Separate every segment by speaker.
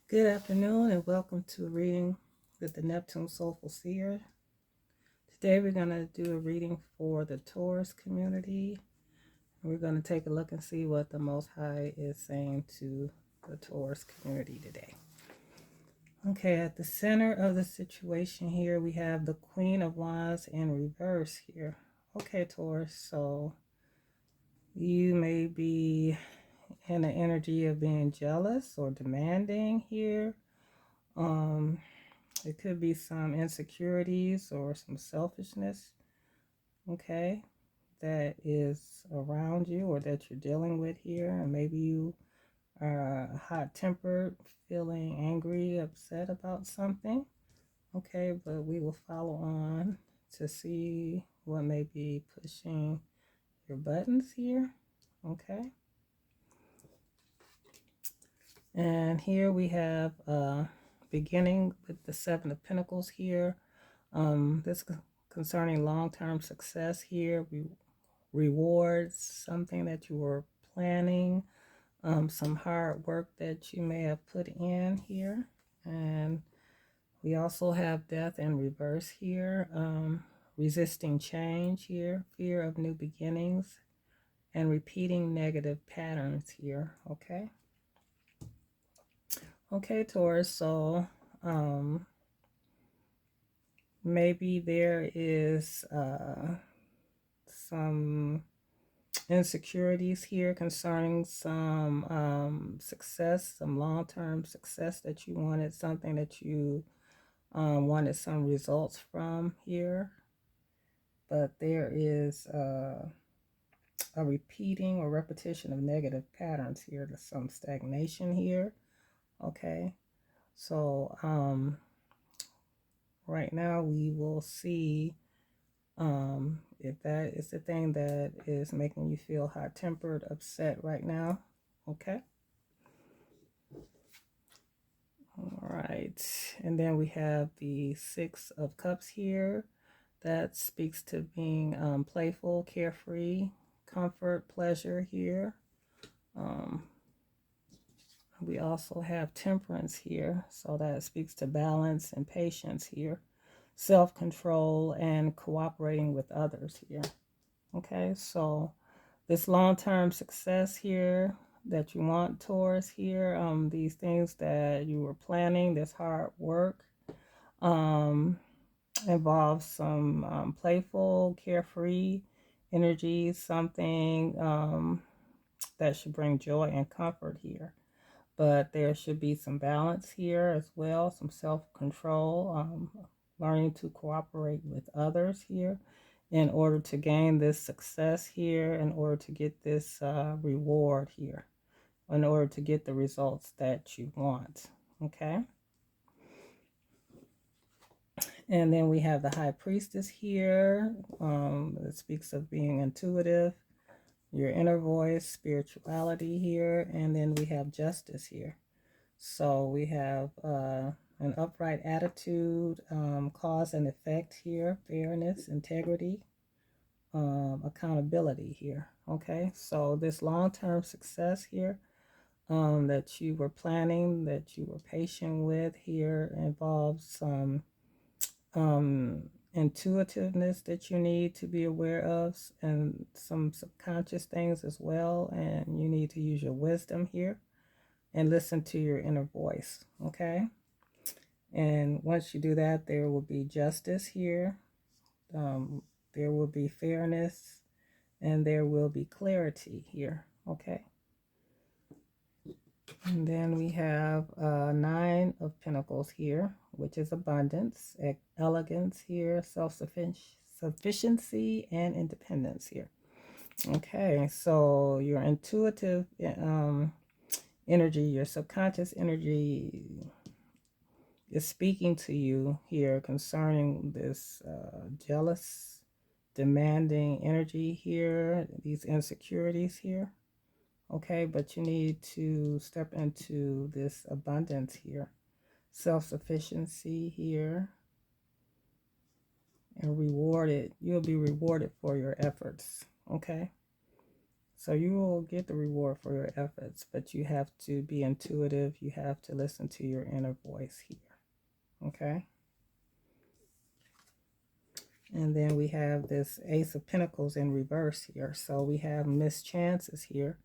Speaker 1: Good afternoon and welcome to a reading with the Neptune Soulful Seer. Today we're going to do a reading for the Taurus community. We're going to take a look and see what the Most High is saying to the Taurus community today. Okay, at the center of the situation here, we have the Queen of Wands in reverse here. Okay, Taurus, so you may be in the energy of being jealous or demanding here. It could be some insecurities or some selfishness, okay, that is around you or that you're dealing with here. And maybe you are hot-tempered, feeling angry, upset about something, okay, but we will follow on to see what may be pushing your buttons here, okay. And here we have beginning with the Seven of Pentacles here. This concerning long-term success here, rewards, something that you were planning, some hard work that you may have put in here. And we also have death in reverse here, resisting change here, fear of new beginnings, and repeating negative patterns here, okay? Okay, Taurus, so maybe there is some insecurities here concerning some success, some long-term success that you wanted, something that you wanted some results from here. But there is a repeating or repetition of negative patterns here. There's some stagnation here. Okay, so right now we will see if that is the thing that is making you feel hot-tempered, upset right now. Okay. All right. And then we have the Six of Cups here. That speaks to being playful, carefree, comfort, pleasure here. We also have Temperance here. So that speaks to balance and patience here. Self-control and cooperating with others here. Okay, so this long-term success here that you want, Taurus, here, these things that you were planning, this hard work, involves some playful, carefree energy, something that should bring joy and comfort here. But there should be some balance here as well, some self-control, learning to cooperate with others here in order to gain this success here, in order to get this reward here, in order to get the results that you want, okay? And then we have the High Priestess here. That speaks of being intuitive, your inner voice, spirituality here, and then we have Justice here. So we have an upright attitude, cause and effect here, fairness, integrity, accountability here. Okay, so this long-term success here that you were planning, that you were patient with here involves some intuitiveness that you need to be aware of, and some subconscious things as well. And you need to use your wisdom here and listen to your inner voice, okay? And once you do that, there will be justice here, there will be fairness, and there will be clarity here, okay? And then we have Nine of Pentacles here, which is abundance, elegance here, self-sufficiency, and independence here. Okay, so your intuitive energy, your subconscious energy is speaking to you here concerning this jealous, demanding energy here, these insecurities here. Okay, but you need to step into this abundance here, self-sufficiency here, and rewarded. You'll be rewarded for your efforts. Okay, So you will get the reward for your efforts, but you have to be intuitive. You have to listen to your inner voice here. Okay. And then we have this Ace of Pentacles in reverse here. So we have missed chances here,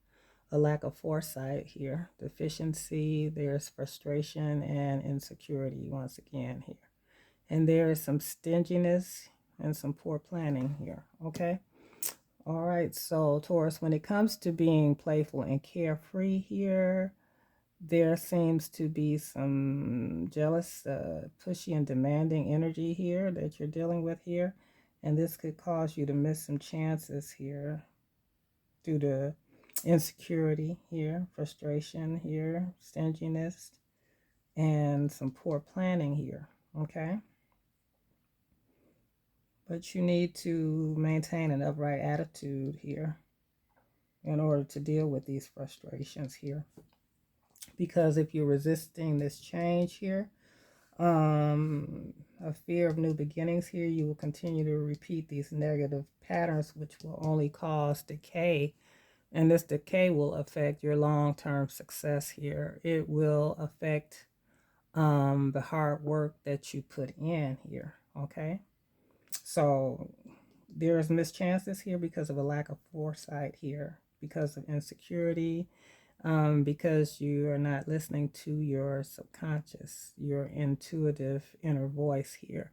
Speaker 1: a lack of foresight here, deficiency, there's frustration and insecurity once again here. And there is some stinginess and some poor planning here. Okay. All right. So Taurus, when it comes to being playful and carefree here, there seems to be some jealous, pushy, and demanding energy here that you're dealing with here. And this could cause you to miss some chances here due to insecurity here, frustration here, stinginess, and some poor planning here. Okay. But you need to maintain an upright attitude here in order to deal with these frustrations here. Because if you're resisting this change here, a fear of new beginnings here, you will continue to repeat these negative patterns, which will only cause decay. And this decay will affect your long-term success here. It will affect the hard work that you put in here. Okay. So there's missed chances here because of a lack of foresight here, because of insecurity, because you are not listening to your subconscious, your intuitive inner voice here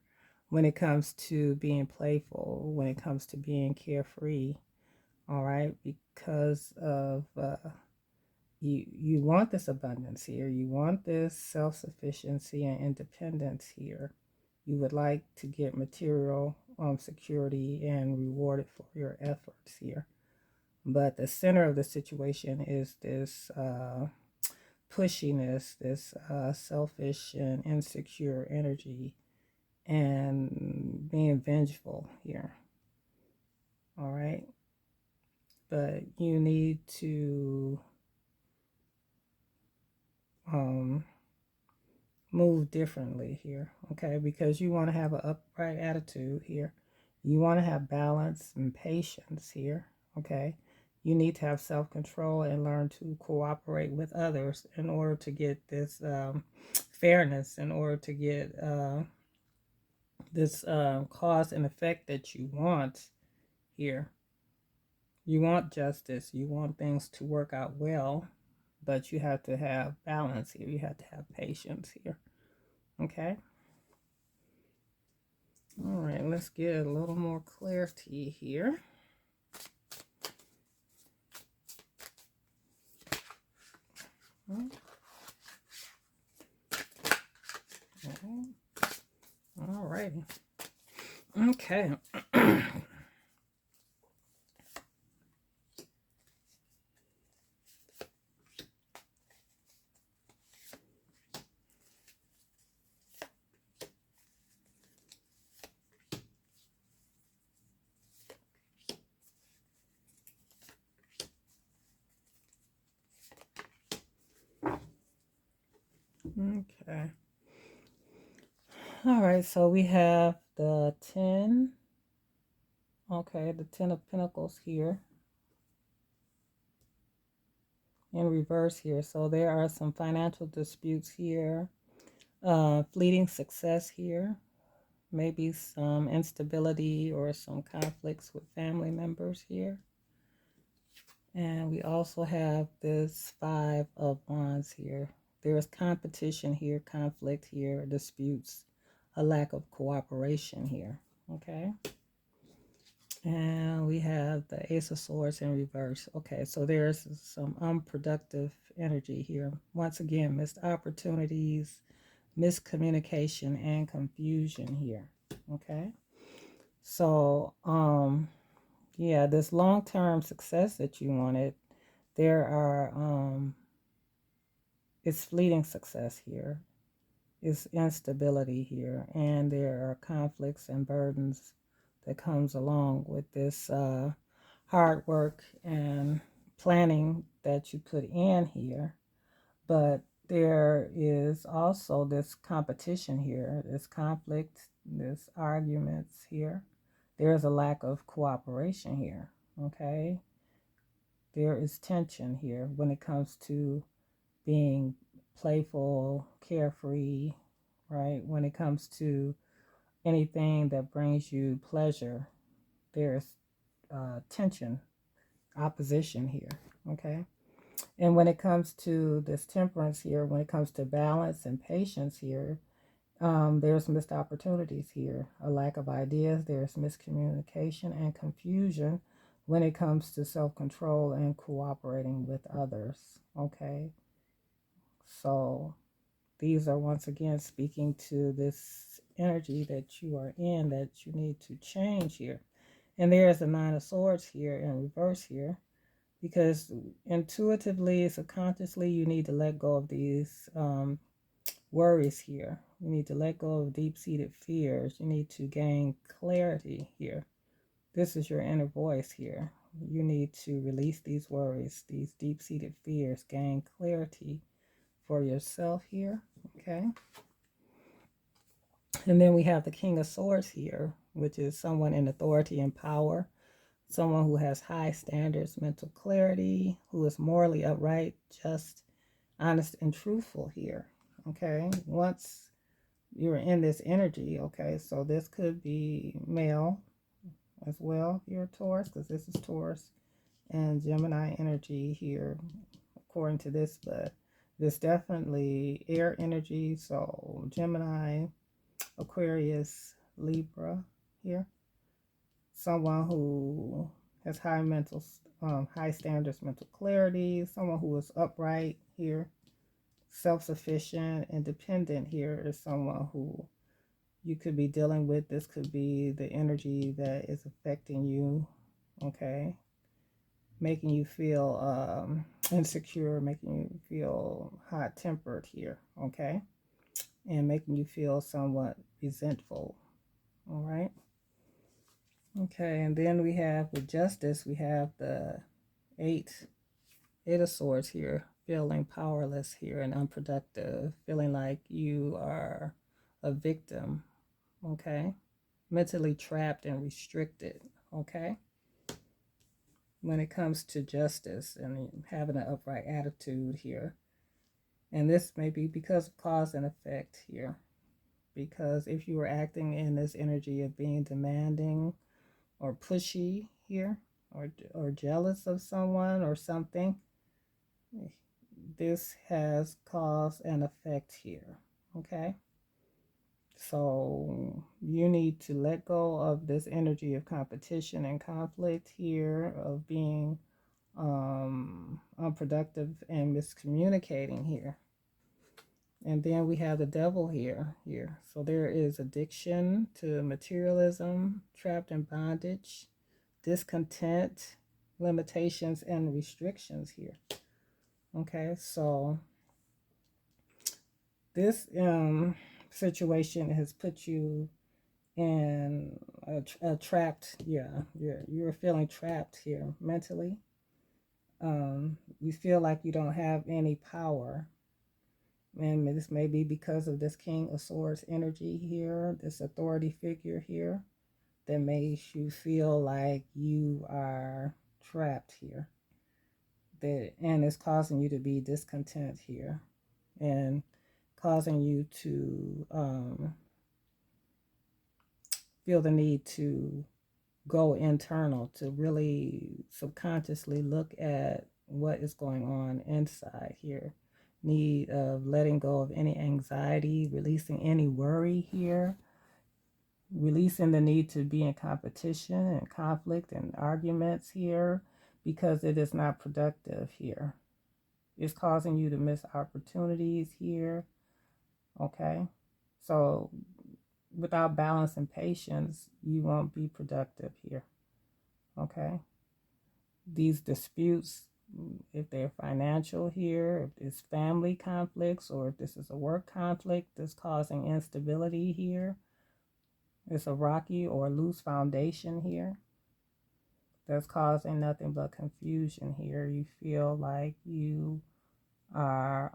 Speaker 1: when it comes to being playful, when it comes to being carefree. All right, because of you want this abundance here, you want this self-sufficiency and independence here. You would like to get material security and rewarded for your efforts here. But the center of the situation is this pushiness, this selfish and insecure energy, and being vengeful here. All right. But you need to move differently here, okay? Because you want to have an upright attitude here. You want to have balance and patience here, okay? You need to have self-control and learn to cooperate with others in order to get this fairness, in order to get this cause and effect that you want here. You want justice. You want things to work out well, but you have to have balance here. You have to have patience here, okay? All right, let's get a little more clarity here. All righty. Okay. Okay. All right, so we have the 10. Okay, the 10 of Pentacles here in reverse here. So there are some financial disputes here, fleeting success here, maybe some instability or some conflicts with family members here. And we also have this 5 of Wands here. There's competition here, conflict here, disputes, a lack of cooperation here. Okay. And we have the Ace of Swords in reverse. Okay, so there's some unproductive energy here. Once again, missed opportunities, miscommunication, and confusion here. Okay. So, yeah, this long-term success that you wanted, there are it's fleeting success here, it's instability here, and there are conflicts and burdens that comes along with this hard work and planning that you put in here. But there is also this competition here, this conflict, this arguments here. There's a lack of cooperation here, okay? there is tension here when it comes to being playful, carefree, right? When it comes to anything that brings you pleasure, there's tension, opposition here, okay? And when it comes to this temperance here, when it comes to balance and patience here, there's missed opportunities here, a lack of ideas, there's miscommunication and confusion when it comes to self-control and cooperating with others, okay? So these are once again speaking to this energy that you are in that you need to change here. And there's the Nine of Swords here in reverse here, because intuitively, subconsciously, you need to let go of these worries here. You need to let go of deep-seated fears. You need to gain clarity here. This is your inner voice here. You need to release these worries, these deep-seated fears, gain clarity for yourself here, okay? And then we have the King of Swords here, which is someone in authority and power, someone who has high standards, mental clarity, who is morally upright, just, honest, and truthful here, okay? Once you're in this energy, okay, so this could be male as well here, Taurus, because this is Taurus and Gemini energy here, according to this, but this definitely air energy, so Gemini, Aquarius, Libra here. Someone who has high standards, mental clarity. Someone who is upright here, self-sufficient, independent here is someone who you could be dealing with. This could be the energy that is affecting you, okay? Making you feel insecure, making you feel hot-tempered here, okay? And making you feel somewhat resentful, all right? Okay, and then we have with Justice, we have the Eight of Swords here, feeling powerless here and unproductive, feeling like you are a victim, okay? Mentally trapped and restricted, okay? When it comes to justice and having an upright attitude here. And this may be because of cause and effect here. Because if you were acting in this energy of being demanding or pushy here, or jealous of someone or something, this has cause and effect here, okay? So you need to let go of this energy of competition and conflict here, of being unproductive and miscommunicating here. And then we have the Devil here. So there is addiction to materialism, trapped in bondage, discontent, limitations, and restrictions here. Okay, so this situation has put you in a trapped, you're feeling trapped here mentally. You feel like you don't have any power. And this may be because of this King of Swords energy here, this authority figure here, that makes you feel like you are trapped here. And it's causing you to be discontent here, and causing you to feel the need to go internal, to really subconsciously look at what is going on inside here. Need of letting go of any anxiety, releasing any worry here, releasing the need to be in competition and conflict and arguments here, because it is not productive here. It's causing you to miss opportunities here, okay? So without balance and patience, you won't be productive here, okay? These disputes, if they're financial here, if it's family conflicts, or if this is a work conflict that's causing instability here, it's a rocky or loose foundation here that's causing nothing but confusion here. You feel like you are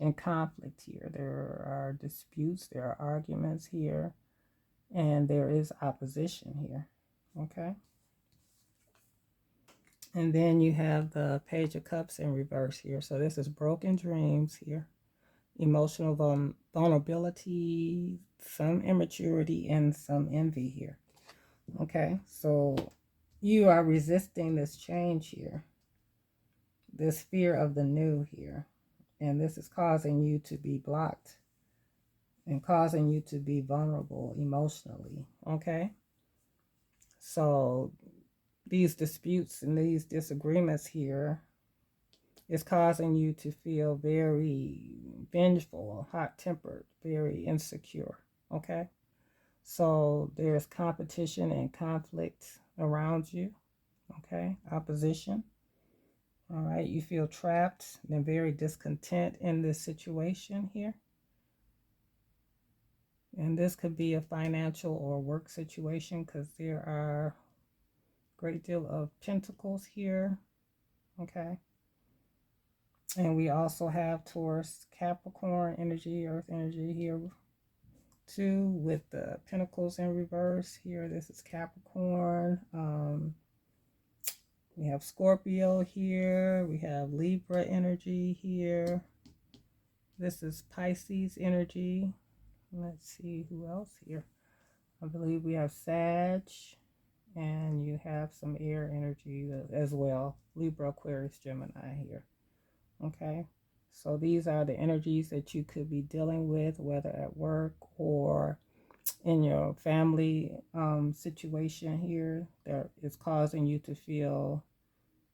Speaker 1: in conflict here. There are disputes, there are arguments here, and there is opposition here, okay? And then you have the Page of Cups in reverse here. So this is broken dreams here, emotional vulnerability, some immaturity, and some envy here. Okay, so you are resisting this change here, this fear of the new here. And this is causing you to be blocked and causing you to be vulnerable emotionally. Okay, so these disputes and these disagreements here is causing you to feel very vengeful, hot-tempered, very insecure. Okay, so there's competition and conflict around you. Okay, opposition. All right, you feel trapped and very discontent in this situation here. And this could be a financial or work situation because there are a great deal of pentacles here. Okay. And we also have Taurus, Capricorn energy, Earth energy here too, with the Pentacles in reverse here. This is Capricorn. We have Scorpio here. We have Libra energy here. This is Pisces energy. Let's see who else here. I believe we have Sag, and you have some air energy as well. Libra, Aquarius, Gemini here. Okay. So these are the energies that you could be dealing with, whether at work or in your family situation here that is causing you to feel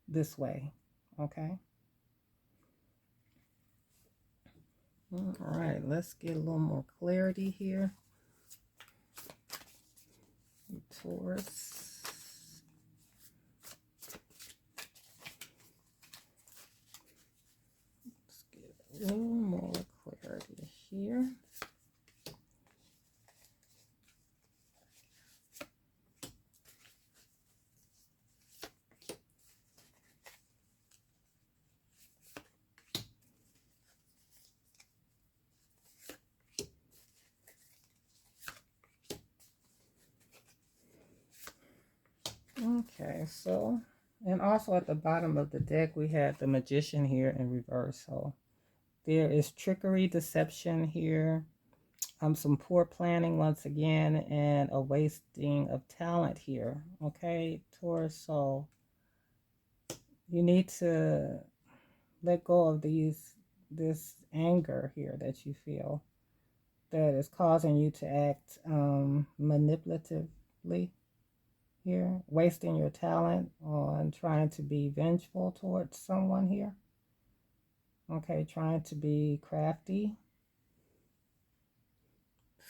Speaker 1: this way. Okay. All right. Let's get a little more clarity here. Taurus. Let's get a little more clarity here. Okay, so, and also at the bottom of the deck, we had the Magician here in reverse. So there is trickery, deception here, some poor planning once again, and a wasting of talent here. Okay, Taurus, so you need to let go of this anger here that you feel that is causing you to act manipulatively here, wasting your talent on trying to be vengeful towards someone here. Okay, trying to be crafty.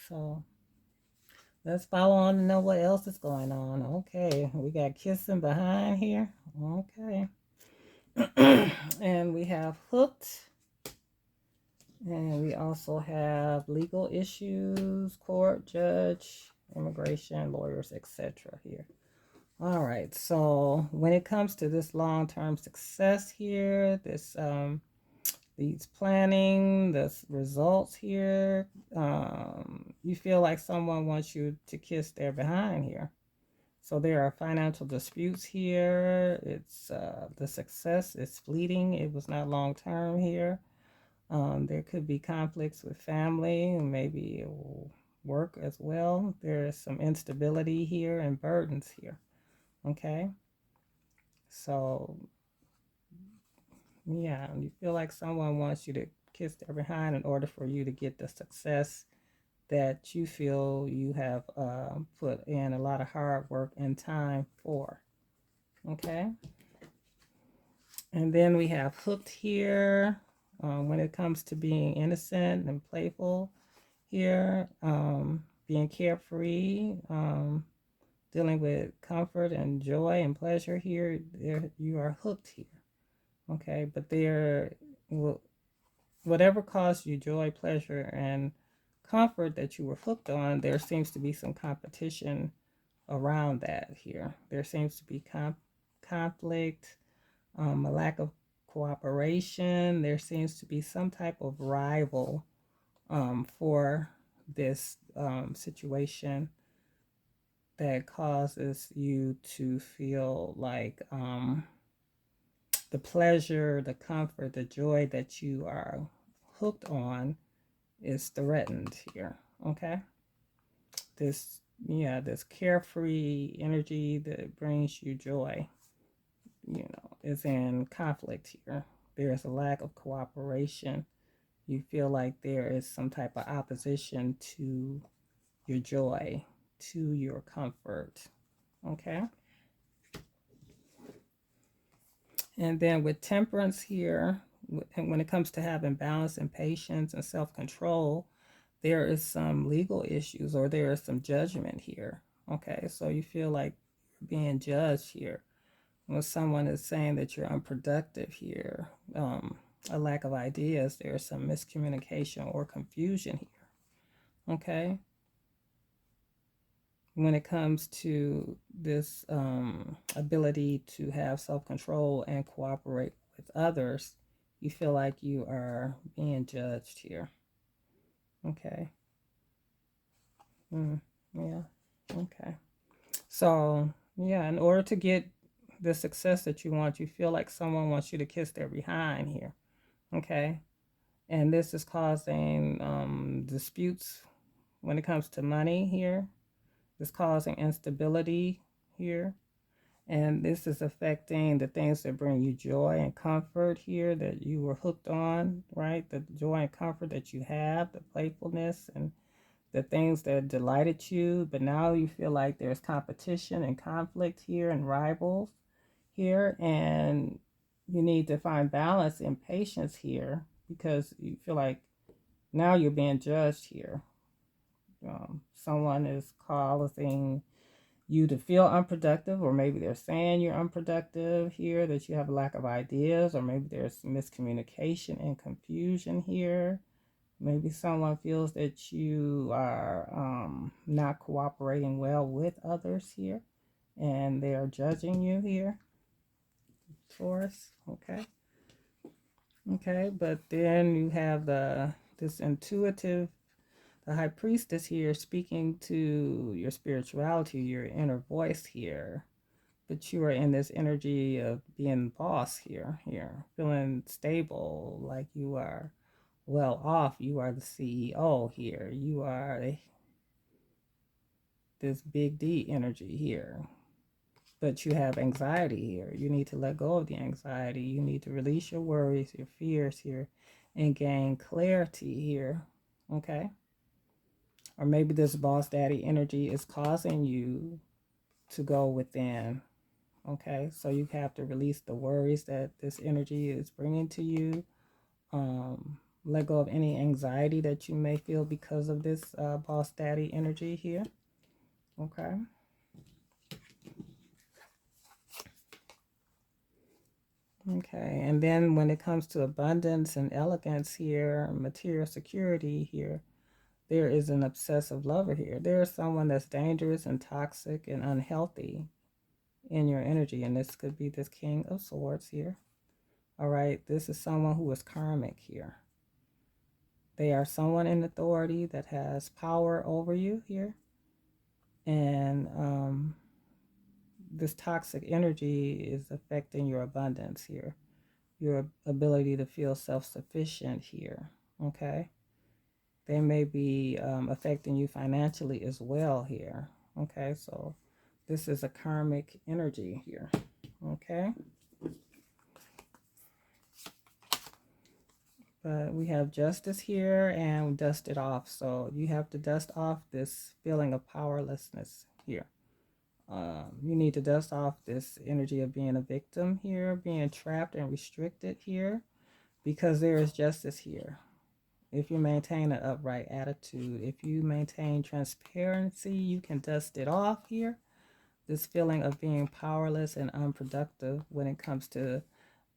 Speaker 1: So let's follow on to know what else is going on. Okay, we got kissing behind here. Okay. And we have hooked. And we also have legal issues, court, judge, immigration, lawyers, etc. here. All right, so when it comes to this long-term success here, these planning, the results here, you feel like someone wants you to kiss their behind here. So there are financial disputes here. It's the success is fleeting. It was not long-term here. There could be conflicts with family and maybe work as well. There is some instability here and burdens here. Okay, so yeah, you feel like someone wants you to kiss their behind in order for you to get the success that you feel you have put in a lot of hard work and time for. Okay, and then we have hooked here when it comes to being innocent and playful here, being carefree, dealing with comfort and joy and pleasure here. There, you are hooked here. Okay, but there, whatever caused you joy, pleasure, and comfort that you were hooked on, there seems to be some competition around that here. There seems to be conflict, a lack of cooperation. There seems to be some type of rival for this situation that causes you to feel like the pleasure, the comfort, the joy that you are hooked on is threatened here. Okay. This, yeah, this carefree energy that brings you joy, is in conflict here. There's a lack of cooperation. You feel like there is some type of opposition to your joy, to your comfort. Okay. And then with temperance here, when it comes to having balance and patience and self control, there is some legal issues or there is some judgment here. Okay. So you feel like you're being judged here. When someone is saying that you're unproductive here, a lack of ideas, there's some miscommunication or confusion here. Okay. When it comes to this ability to have self control and cooperate with others, you feel like you are being judged here. Okay. Yeah. Okay. So, yeah, in order to get the success that you want, you feel like someone wants you to kiss their behind here. Okay. And this is causing disputes when it comes to money here. It's causing instability here. And this is affecting the things that bring you joy and comfort here that you were hooked on, right? The joy and comfort that you have, the playfulness and the things that delighted you. But now you feel like there's competition and conflict here and rivals here. And you need to find balance and patience here because you feel like now you're being judged here. Someone is causing you to feel unproductive, or maybe they're saying you're unproductive here, that you have a lack of ideas, or maybe there's miscommunication and confusion here. Maybe someone feels that you are not cooperating well with others here, and they are judging you here, Taurus. Okay. Okay, but then you have this intuitive, the high priestess here speaking to your spirituality, your inner voice here. But you are in this energy of being boss here, feeling stable, like you are well off. You are the CEO here. You are this big D energy here. But you have anxiety here. You need to let go of the anxiety. You need to release your worries, your fears here, and gain clarity here. Okay? Or maybe this boss daddy energy is causing you to go within. Okay, so you have to release the worries that this energy is bringing to you. Let go of any anxiety that you may feel because of this boss daddy energy here. Okay. Okay, and then when it comes to abundance and elegance here, material security here, there is an obsessive lover here. There is someone that's dangerous and toxic and unhealthy in your energy, and this could be this King of Swords here. All right, this is someone who is karmic here. They are someone in authority that has power over you here. And this toxic energy is affecting your abundance here, your ability to feel self sufficient here. Okay. They may be affecting you financially as well here. Okay. So this is a karmic energy here. Okay. But we have justice here and dust it off. So you have to dust off this feeling of powerlessness here. You need to dust off this energy of being a victim here, being trapped and restricted here, because there is justice here. If you maintain an upright attitude, if you maintain transparency, you can dust it off here. This feeling of being powerless and unproductive when it comes to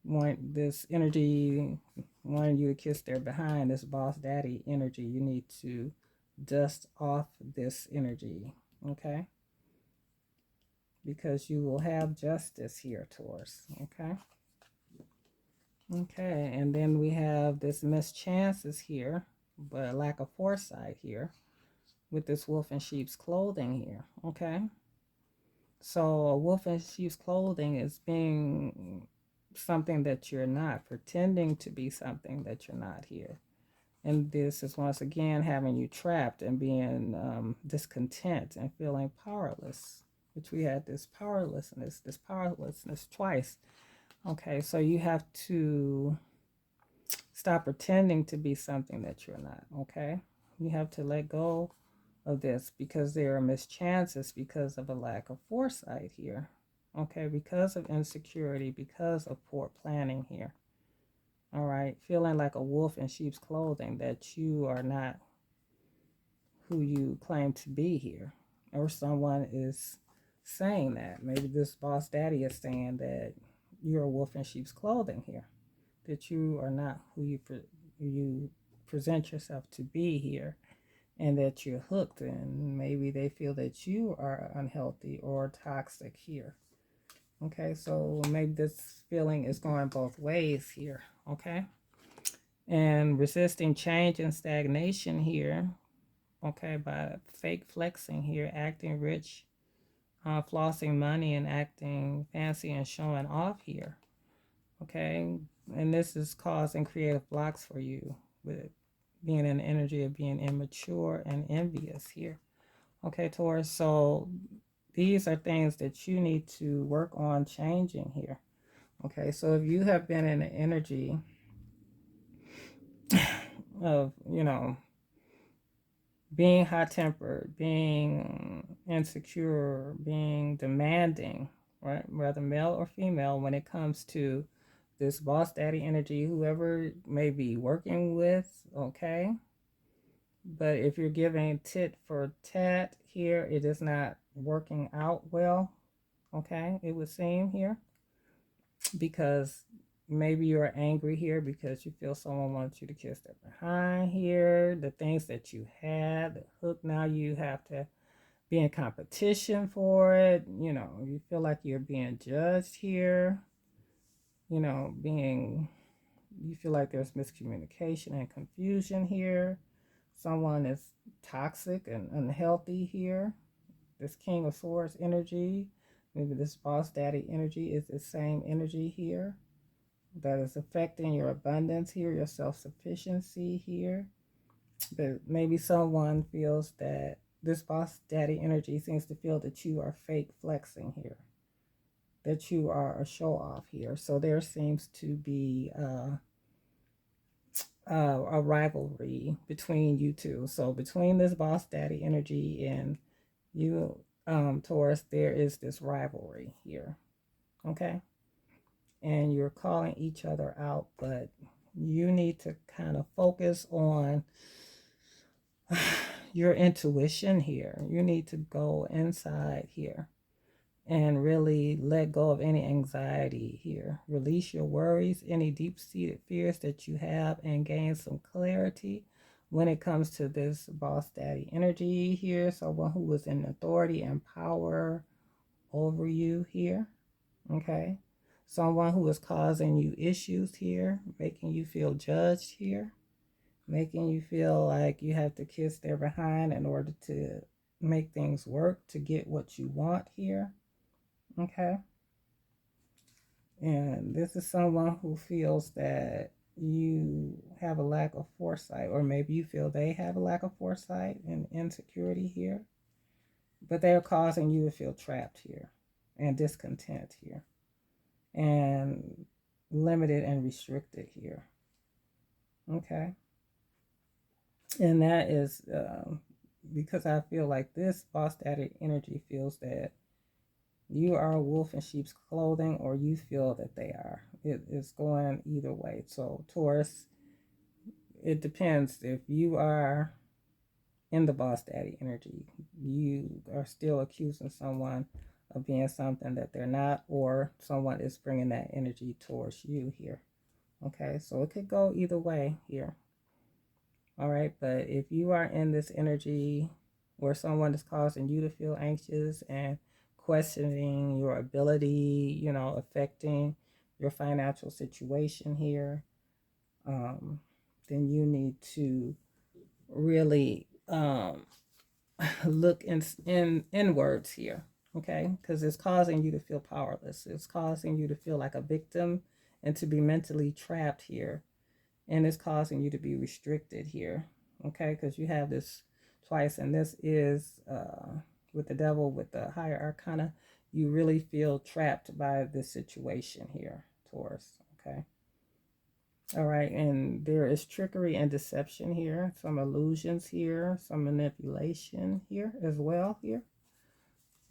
Speaker 1: this energy wanting you to kiss their behind, this boss daddy energy, you need to dust off this energy. Okay. Because you will have justice here, Taurus. Okay. Okay, and then we have this missed chances here, but a lack of foresight here with this wolf in sheep's clothing here. Okay. So a wolf in sheep's clothing is being something that you're not, pretending to be something that you're not here. And this is once again having you trapped and being discontent and feeling powerless, which we had this powerlessness twice. Okay, so you have to stop pretending to be something that you're not. Okay, you have to let go of this because there are mischances because of a lack of foresight here. Okay, because of insecurity, because of poor planning here. All right, feeling like a wolf in sheep's clothing, that you are not who you claim to be here, or someone is saying that. Maybe this boss daddy is saying that you're a wolf in sheep's clothing here, that you are not who you present yourself to be here, and that you're hooked, and maybe they feel that you are unhealthy or toxic here. Okay, so maybe this feeling is going both ways here. Okay, and resisting change and stagnation here. Okay, by fake flexing here, acting rich, flossing money, and acting fancy and showing off here. Okay, and this is causing creative blocks for you with being in the energy of being immature and envious here. Okay, Taurus, so these are things that you need to work on changing here. Okay, so if you have been in the energy of, being hot tempered, being insecure, being demanding, right? Whether male or female, when it comes to this boss daddy energy, whoever may be working with, okay? But if you're giving tit for tat here, it is not working out well, okay? It would seem here because maybe you're angry here because you feel someone wants you to kiss their behind here. The things that you had, the hook, now you have to be in competition for it. You feel like you're being judged here. You feel like there's miscommunication and confusion here. Someone is toxic and unhealthy here. This King of Swords energy, maybe this boss daddy energy is the same energy here that is affecting your abundance here, your self-sufficiency here. But maybe someone feels that this boss daddy energy seems to feel that you are fake flexing here, that you are a show off here. So there seems to be a rivalry between you two. So between this boss daddy energy and you, Taurus, there is this rivalry here. Okay. And you're calling each other out, but you need to kind of focus on your intuition here. You need to go inside here and really let go of any anxiety here. Release your worries, any deep-seated fears that you have, and gain some clarity when it comes to this boss daddy energy here. Someone who is in authority and power over you here. Okay. Someone who is causing you issues here, making you feel judged here, making you feel like you have to kiss their behind in order to make things work, to get what you want here. Okay. And this is someone who feels that you have a lack of foresight, or maybe you feel they have a lack of foresight and insecurity here, but they're causing you to feel trapped here and discontent here and limited and restricted here. Okay. And that is because I feel like this boss daddy energy feels that you are a wolf in sheep's clothing, or you feel that they are. It is going either way. So, Taurus, it depends. If you are in the boss daddy energy, you are still accusing someone of being something that they're not, or someone is bringing that energy towards you here. Okay, so it could go either way here. All right, but if you are in this energy where someone is causing you to feel anxious and questioning your ability, affecting your financial situation here, then you need to really look in inwards here, okay? Because it's causing you to feel powerless. It's causing you to feel like a victim and to be mentally trapped here. And it's causing you to be restricted here. Okay, because you have this twice, and this is with the devil, with the higher arcana. You really feel trapped by this situation here, Taurus. Okay. All right, and there is trickery and deception here, some illusions here, some manipulation here as well here.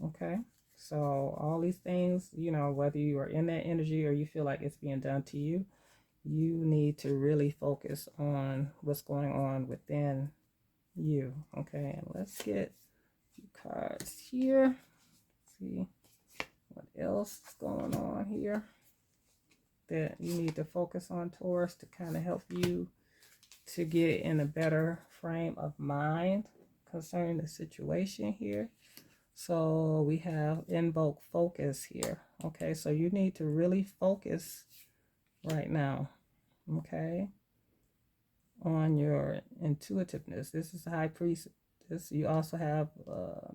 Speaker 1: Okay, so all these things, you know, whether you are in that energy or you feel like it's being done to you, you need to really focus on what's going on within you. Okay, and let's get cards here. See what else is going on here that you need to focus on, Taurus, to kind of help you to get in a better frame of mind concerning the situation here. So we have invoke focus here. Okay, so you need to really focus right now, okay, on your intuitiveness. This is the high priest. You also have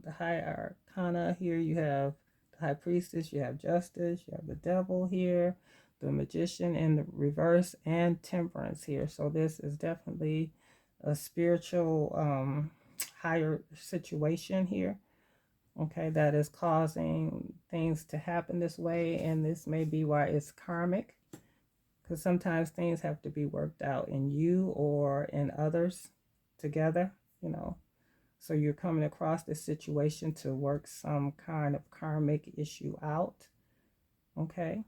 Speaker 1: the high arcana here. You have the high priestess, you have justice, you have the devil here, the magician in the reverse, and temperance here. So this is definitely a spiritual higher situation here, okay, that is causing things to happen this way. And this may be why it's karmic, because sometimes things have to be worked out in you or in others together, you know. So you're coming across this situation to work some kind of karmic issue out, okay.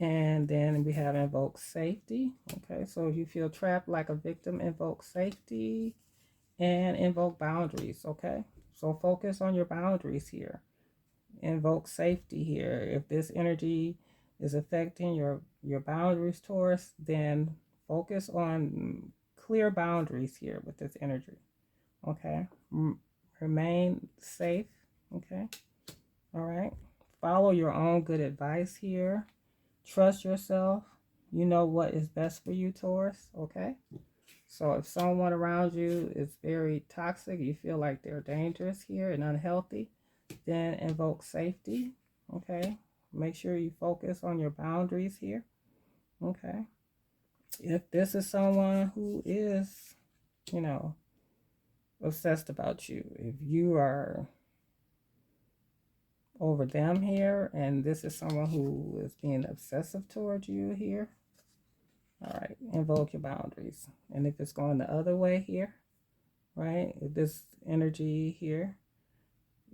Speaker 1: And then we have invoke safety, okay. So if you feel trapped like a victim, invoke safety, and invoke boundaries, okay. So focus on your boundaries here. Invoke safety here. If this energy is affecting your boundaries, Taurus, then focus on clear boundaries here with this energy. Okay. Remain safe. Okay. All right. Follow your own good advice here. Trust yourself. You know what is best for you, Taurus. Okay. So if someone around you is very toxic, you feel like they're dangerous here and unhealthy, then invoke safety. Okay. Make sure you focus on your boundaries here. Okay. If this is someone who is, you know, obsessed about you, if you are over them here, and this is someone who is being obsessive towards you here, all right, invoke your boundaries. And if it's going the other way here, right, if this energy here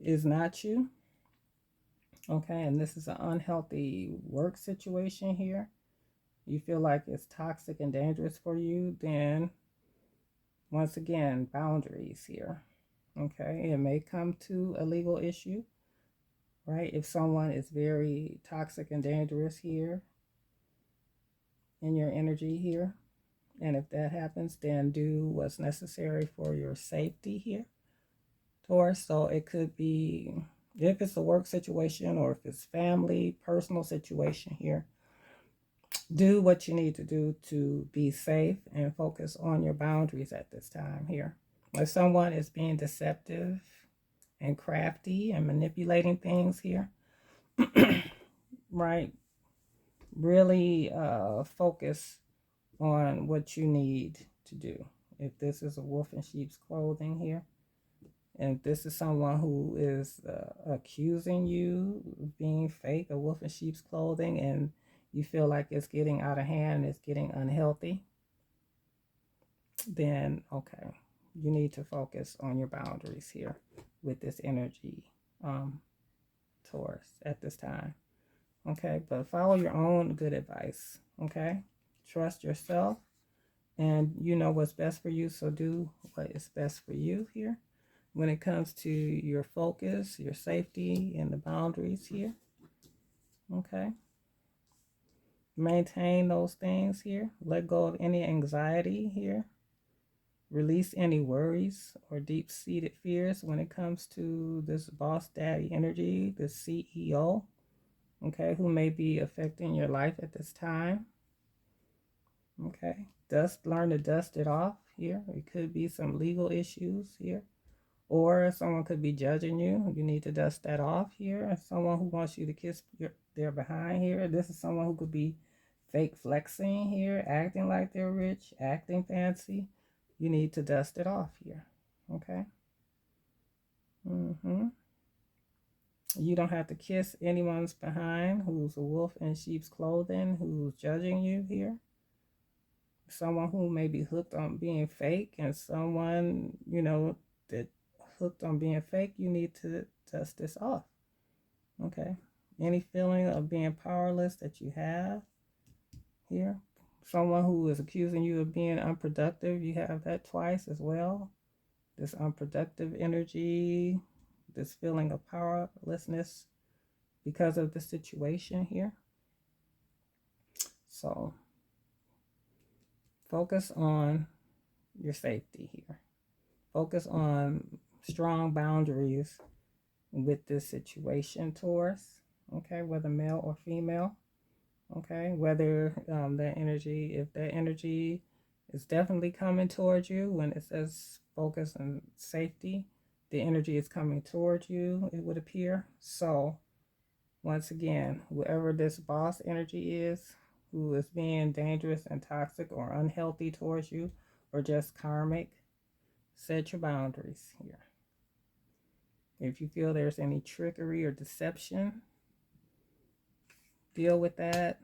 Speaker 1: is not you, okay, and this is an unhealthy work situation here, you feel like it's toxic and dangerous for you, then once again, boundaries here. Okay, it may come to a legal issue, right? If someone is very toxic and dangerous here in your energy here, and if that happens, then do what's necessary for your safety here, Taurus. So it could be, if it's a work situation or if it's family, personal situation here, do what you need to do to be safe and focus on your boundaries at this time here. If someone is being deceptive and crafty and manipulating things here, right, really focus on what you need to do. If this is a wolf in sheep's clothing here, and this is someone who is accusing you of being fake, a wolf in sheep's clothing, and you feel like it's getting out of hand, it's getting unhealthy, then okay, you need to focus on your boundaries here with this energy, Taurus, at this time. Okay, but follow your own good advice. Okay, trust yourself, and you know what's best for you, so do what is best for you here when it comes to your focus, your safety, and the boundaries here. Okay, maintain those things here. Let go of any anxiety here. Release any worries or deep-seated fears when it comes to this boss daddy energy, this CEO, okay, who may be affecting your life at this time. Okay, learn to dust it off here. It could be some legal issues here, Or someone could be judging you. You need to dust that off here. And someone who wants you to kiss their behind here. This is someone who could be fake flexing here, acting like they're rich, acting fancy. You need to dust it off here. Okay? You don't have to kiss anyone's behind who's a wolf in sheep's clothing, who's judging you here. Someone who may be hooked on being fake, and someone, that hooked on being fake, you need to dust this off. Okay? Any feeling of being powerless that you have here. Someone who is accusing you of being unproductive, you have that twice as well. This unproductive energy, this feeling of powerlessness because of the situation here. So focus on your safety here. Focus on strong boundaries with this situation, Taurus. Okay, whether male or female. Okay, whether if that energy is definitely coming towards you when it says focus on safety, the energy is coming towards you, it would appear. So once again, whoever this boss energy is, who is being dangerous and toxic or unhealthy towards you, or just karmic, set your boundaries here. If you feel there's any trickery or deception, deal with that.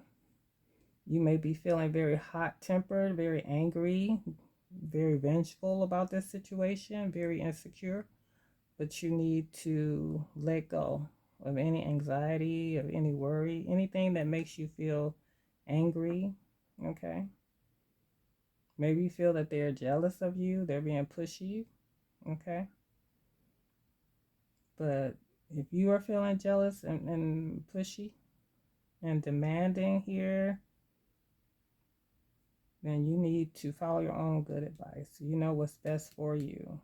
Speaker 1: You may be feeling very hot-tempered, very angry, very vengeful about this situation, very insecure, but you need to let go of any anxiety, of any worry, anything that makes you feel angry, okay? Maybe you feel that they're jealous of you, they're being pushy, okay? But if you are feeling jealous and pushy and demanding here, then you need to follow your own good advice. You know what's best for you.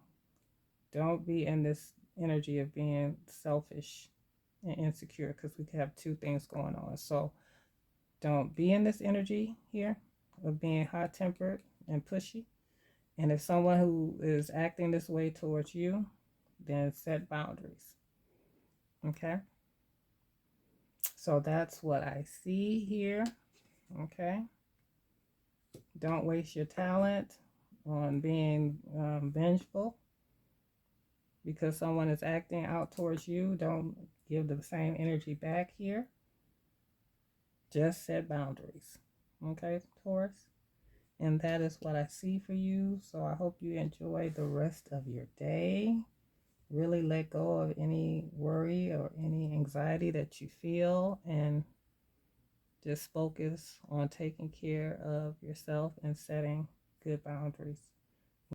Speaker 1: Don't be in this energy of being selfish and insecure, because we could have two things going on. So don't be in this energy here of being hot-tempered and pushy. And if someone who is acting this way towards you, then set boundaries. Okay? So that's what I see here. Okay? Don't waste your talent on being vengeful because someone is acting out towards you. Don't give the same energy back here. Just set boundaries. Okay, Taurus? And that is what I see for you. So I hope you enjoy the rest of your day. Really let go of any worry or any anxiety that you feel, and just focus on taking care of yourself and setting good boundaries.